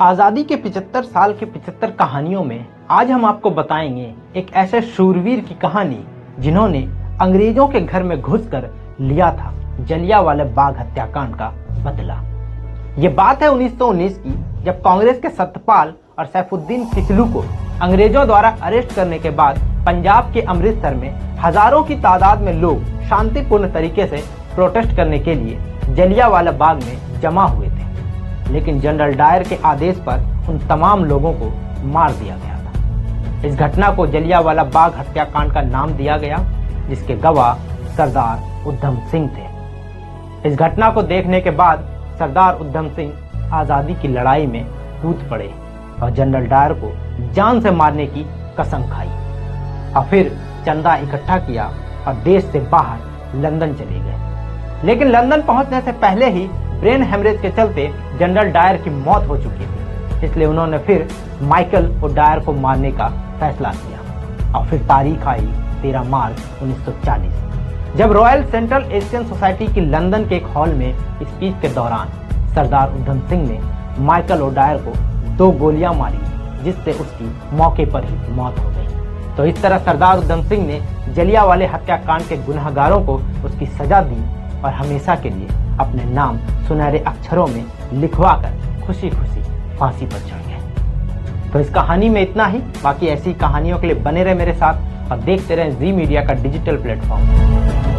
आज़ादी के 75 साल की 75 कहानियों में आज हम आपको बताएंगे एक ऐसे शूरवीर की कहानी जिन्होंने अंग्रेजों के घर में घुसकर लिया था जलियांवाला बाग हत्याकांड का बदला। ये बात है 1919 की, जब कांग्रेस के सत्यपाल और सैफुद्दीन किचलू को अंग्रेजों द्वारा अरेस्ट करने के बाद पंजाब के अमृतसर में हजारों की तादाद में लोग शांतिपूर्ण तरीके से प्रोटेस्ट करने के लिए जलियांवाला बाग में जमा हुए थे। लेकिन जनरल डायर के आदेश पर उन तमाम लोगों को मार दिया गया था। इस घटना को जलियांवाला बाग हत्याकांड का नाम दिया गया, जिसके गवाह सरदार उधम सिंह थे। इस घटना को देखने के बाद सरदार उधम सिंह आज़ादी की लड़ाई में कूद पड़े और जनरल डायर को जान से मारने की कसम खाई और फिर चंदा इकट्ठा किया और देश से बाहर लंदन चले गए। लेकिन लंदन पहुंचने से पहले ही ब्रेन हेमरेज के चलते जनरल डायर की मौत हो चुकी थी, इसलिए उन्होंने फिर माइकल और डायर को मारने का फैसला किया। और फिर तारीख आई 13 मार्च 1940, जब रॉयल सेंट्रल एशियन सोसाइटी की लंदन के एक हॉल में स्पीच के दौरान सरदार उधम सिंह ने माइकल और डायर को 2 गोलियां मारी, जिससे उसकी मौके पर ही मौत हो गई। तो इस तरह सरदार उधम सिंह ने जलियांवाले हत्याकांड के गुनहगारों को उसकी सजा दी और हमेशा के लिए अपने नाम सुनहरे अक्षरों में लिखवाकर खुशी खुशी फांसी पर चढ़ गए। तो इस कहानी में इतना ही। बाकी ऐसी कहानियों के लिए बने रहे मेरे साथ और देखते रहे जी मीडिया का डिजिटल प्लेटफॉर्म।